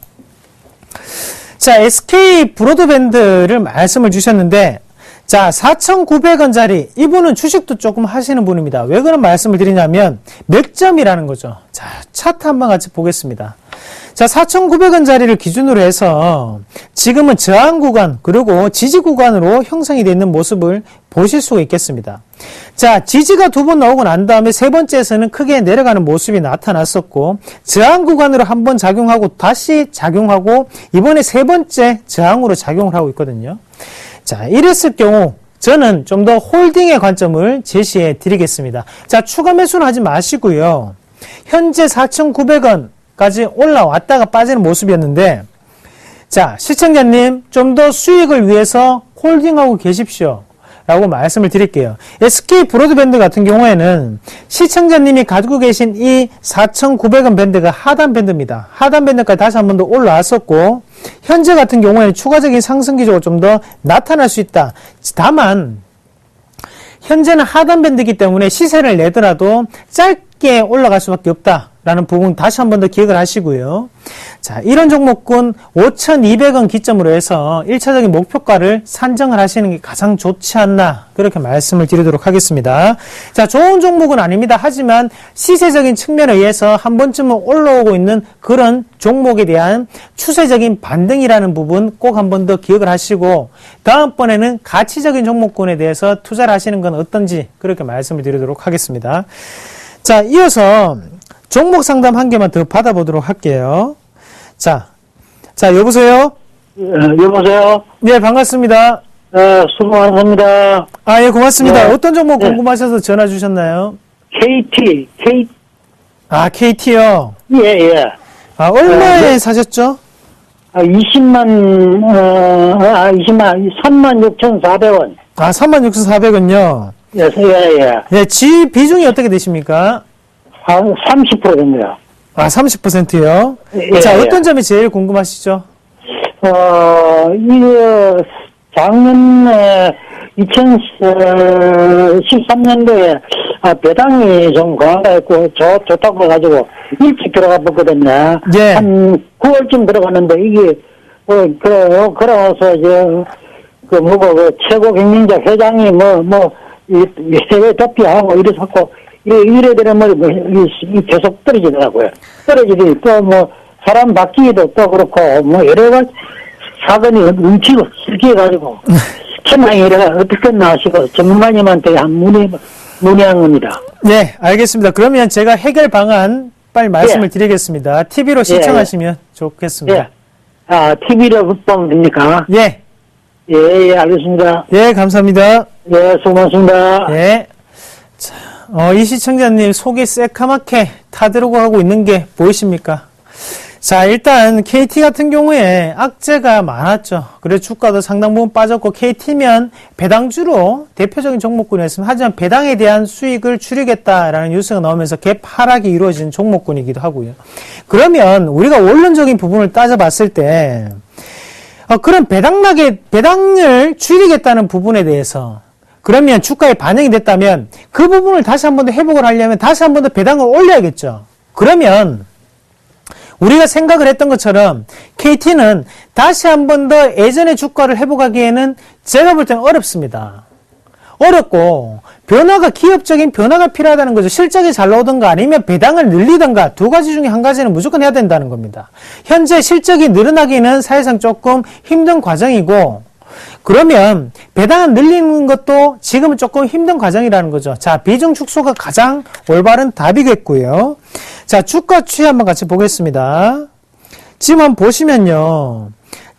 자, SK 브로드밴드를 말씀을 주셨는데, 자, 4,900원짜리, 이분은 주식도 조금 하시는 분입니다. 왜 그런 말씀을 드리냐면, 맥점이라는 거죠. 자, 차트 한번 같이 보겠습니다. 자, 4,900원짜리를 기준으로 해서 지금은 저항 구간 그리고 지지 구간으로 형성이 되어 있는 모습을 보실 수가 있겠습니다. 자, 지지가 두 번 나오고 난 다음에 세 번째에서는 크게 내려가는 모습이 나타났었고, 저항 구간으로 한 번 작용하고 다시 작용하고 이번에 세 번째 저항으로 작용을 하고 있거든요. 자, 이랬을 경우 저는 좀 더 홀딩의 관점을 제시해 드리겠습니다. 자, 추가 매수는 하지 마시고요. 현재 4,900원 까지 올라왔다가 빠지는 모습이었는데, 자, 시청자님 좀 더 수익을 위해서 홀딩하고 계십시오 라고 말씀을 드릴게요. SK 브로드밴드 같은 경우에는 시청자님이 가지고 계신 이 4,900원 밴드가 하단 밴드입니다. 하단 밴드까지 다시 한 번 더 올라왔었고, 현재 같은 경우에는 추가적인 상승 기조가 좀 더 나타날 수 있다. 다만 현재는 하단 밴드이기 때문에 시세를 내더라도 짧게 올라갈 수밖에 없다라는 부분 다시 한 번 더 기억을 하시고요. 자, 이런 종목군 5,200원 기점으로 해서 1차적인 목표가를 산정을 하시는 게 가장 좋지 않나, 그렇게 말씀을 드리도록 하겠습니다. 자, 좋은 종목은 아닙니다. 하지만 시세적인 측면에 의해서 한 번쯤은 올라오고 있는 그런 종목에 대한 추세적인 반등이라는 부분 꼭 한 번 더 기억을 하시고, 다음번에는 가치적인 종목군에 대해서 투자를 하시는 건 어떤지 그렇게 말씀을 드리도록 하겠습니다. 자, 이어서 종목 상담 한 개만 더 받아보도록 할게요. 자, 자, 여보세요? 여보세요? 네, 반갑습니다. 수고 많습니다. 아, 예, 고맙습니다. 네. 어떤 종목 네. 궁금하셔서 전화 주셨나요? KT. 아, KT요. 예, 예. 아, 얼마에 네. 사셨죠? 20만, 36,400원. 아, 36,400원요. 예, 예. 네, 비중이 어떻게 되십니까? 한 30% 됩니다. 아, 30%요? 예, 자, 예. 어떤 점이 제일 궁금하시죠? 이거, 작년에, 2013년도에, 배당이 좀 강화했고, 좋다고 해가지고, 일찍 들어가 봤거든요. 예. 한 9월쯤 들어갔는데, 이게, 그러면서, 최고 경영자 회장이 해외 도피하고 이래서 이래 되면 계속 떨어지더라고요. 떨어지더니 또 사람 바뀌기도 또 그렇고, 여러 가지 사건이 뭉치고 실기해가지고, 천망이 이래가 어떻게 나시고, 전문가님한테 한 문의한 겁니다. 네, 알겠습니다. 그러면 제가 해결 방안 빨리 말씀을 예. 드리겠습니다. TV로 시청하시면 좋겠습니다. TV로 보면 됩니까? 예. 예, 알겠습니다. 예, 감사합니다. 예, 수고하셨습니다. 예. 자, 이 시청자님 속이 새카맣게 타들어고 하고 있는 게 보이십니까? 자, 일단 KT 같은 경우에 악재가 많았죠. 그래서 주가도 상당 부분 빠졌고, KT면 배당주로 대표적인 종목군이었습니다. 하지만 배당에 대한 수익을 줄이겠다라는 뉴스가 나오면서 갭 하락이 이루어진 종목군이기도 하고요. 그러면 우리가 원론적인 부분을 따져봤을 때 그럼 배당을 줄이겠다는 부분에 대해서 그러면 주가에 반영이 됐다면 그 부분을 다시 한 번 더 회복을 하려면 다시 한 번 더 배당을 올려야겠죠. 그러면 우리가 생각을 했던 것처럼 KT는 다시 한 번 더 예전의 주가를 회복하기에는 제가 볼 때는 어렵습니다. 어렵고 기업적인 변화가 필요하다는 거죠. 실적이 잘 나오든가 아니면 배당을 늘리든가 두 가지 중에 한 가지는 무조건 해야 된다는 겁니다. 현재 실적이 늘어나기는 사실상 조금 힘든 과정이고 그러면 배당을 늘리는 것도 지금은 조금 힘든 과정이라는 거죠. 자, 비중 축소가 가장 올바른 답이겠고요. 자, 주가 추이 한번 같이 보겠습니다. 지금 한번 보시면요.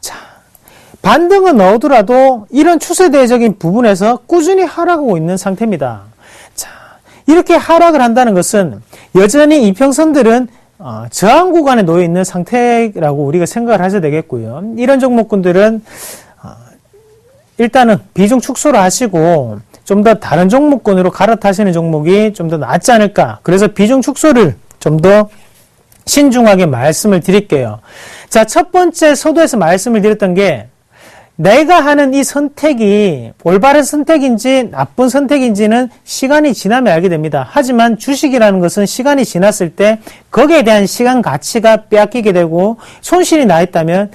자, 반등은 나오더라도 이런 추세대적인 부분에서 꾸준히 하락하고 있는 상태입니다. 자, 이렇게 하락을 한다는 것은 여전히 이평선들은 저항 구간에 놓여 있는 상태라고 우리가 생각을 하셔야 되겠고요. 이런 종목군들은 일단은 비중 축소를 하시고 좀 더 다른 종목군으로 갈아타시는 종목이 좀 더 낫지 않을까. 그래서 비중 축소를 좀 더 신중하게 말씀을 드릴게요. 자, 첫 번째 서두에서 말씀을 드렸던 게 내가 하는 이 선택이 올바른 선택인지 나쁜 선택인지는 시간이 지나면 알게 됩니다. 하지만 주식이라는 것은 시간이 지났을 때 거기에 대한 시간 가치가 빼앗기게 되고 손실이 나 있다면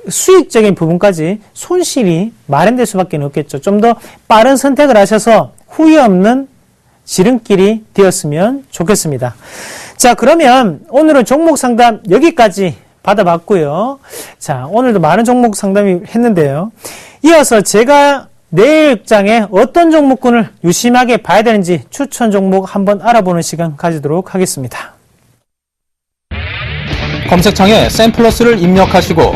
수익적인 부분까지 손실이 마련될 수밖에 없겠죠. 좀 더 빠른 선택을 하셔서 후회 없는 지름길이 되었으면 좋겠습니다. 자, 그러면 오늘은 종목 상담 여기까지 받아봤고요. 자, 오늘도 많은 종목 상담이 했는데요. 이어서 제가 내일장에 어떤 종목군을 유심하게 봐야 되는지 추천 종목 한번 알아보는 시간 가지도록 하겠습니다. 검색창에 샘플러스를 입력하시고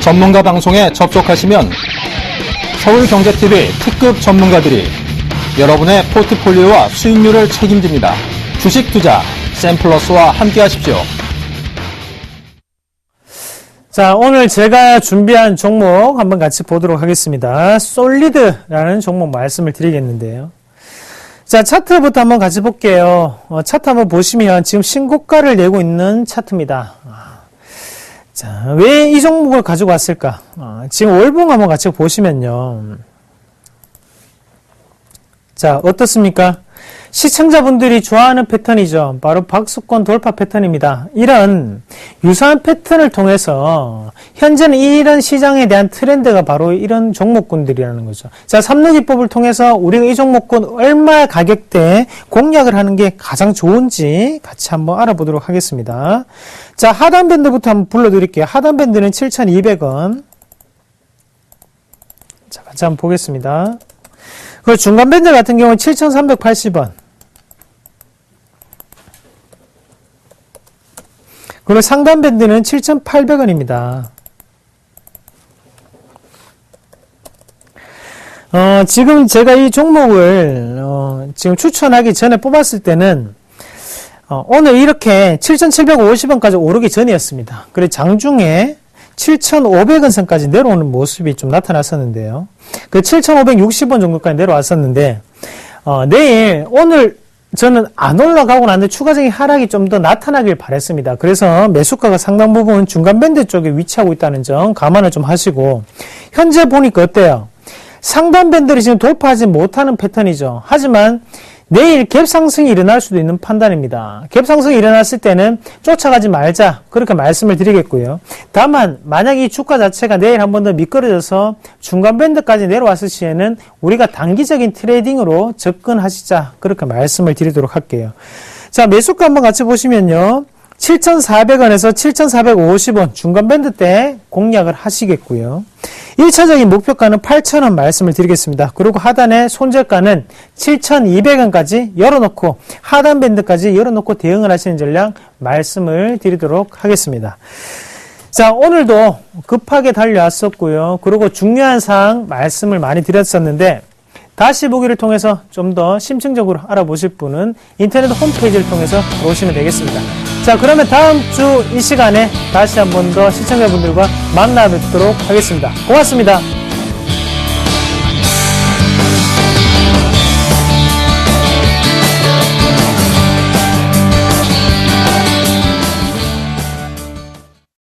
전문가 방송에 접속하시면 서울경제TV 특급 전문가들이 여러분의 포트폴리오와 수익률을 책임집니다. 주식 투자 샘플러스와 함께 하십시오. 자, 오늘 제가 준비한 종목 한번 같이 보도록 하겠습니다. 솔리드라는 종목 말씀을 드리겠는데요. 자, 차트부터 한번 같이 볼게요. 차트 한번 보시면 지금 신고가를 내고 있는 차트입니다. 자, 왜 이 종목을 가지고 왔을까? 지금 월봉 한번 같이 보시면요. 자, 어떻습니까? 시청자분들이 좋아하는 패턴이죠. 바로 박스권 돌파 패턴입니다. 이런 유사한 패턴을 통해서 현재는 이런 시장에 대한 트렌드가 바로 이런 종목군들이라는 거죠. 자, 삼루기법을 통해서 우리가 이 종목군 얼마 가격대에 공략을 하는 게 가장 좋은지 같이 한번 알아보도록 하겠습니다. 자, 하단 밴드부터 한번 불러드릴게요. 하단 밴드는 7,200원. 자, 같이 한번 보겠습니다. 그 중간 밴드 같은 경우는 7,380원. 그리고 상단 밴드는 7,800원입니다. 지금 제가 이 종목을 지금 추천하기 전에 뽑았을 때는 오늘 이렇게 7,750원까지 오르기 전이었습니다. 그래서 장중에 7,500원 선까지 내려오는 모습이 좀 나타났었는데요. 그 7,560원 정도까지 내려왔었는데 오늘 저는 안 올라가고 나는데 추가적인 하락이 좀 더 나타나길 바랬습니다. 그래서 매수가가 상당 부분 중간 밴드 쪽에 위치하고 있다는 점 감안을 좀 하시고, 현재 보니까 어때요? 상단 밴드를 지금 돌파하지 못하는 패턴이죠. 하지만 내일 갭상승이 일어날 수도 있는 판단입니다. 갭상승이 일어났을 때는 쫓아가지 말자, 그렇게 말씀을 드리겠고요. 다만 만약 이 주가 자체가 내일 한 번 더 미끄러져서 중간 밴드까지 내려왔을 시에는 우리가 단기적인 트레이딩으로 접근하시자, 그렇게 말씀을 드리도록 할게요. 자, 매수가 한번 같이 보시면요, 7,400원에서 7,450원 중간 밴드 때 공략을 하시겠고요. 1차적인 목표가는 8,000원 말씀을 드리겠습니다. 그리고 하단의 손절가는 7,200원까지 열어놓고 하단 밴드까지 열어놓고 대응을 하시는 전략 말씀을 드리도록 하겠습니다. 자, 오늘도 급하게 달려왔었고요. 그리고 중요한 사항 말씀을 많이 드렸었는데, 다시 보기를 통해서 좀 더 심층적으로 알아보실 분은 인터넷 홈페이지를 통해서 보시면 되겠습니다. 자, 그러면 다음 주 이 시간에 다시 한 번 더 시청자분들과 만나 뵙도록 하겠습니다. 고맙습니다.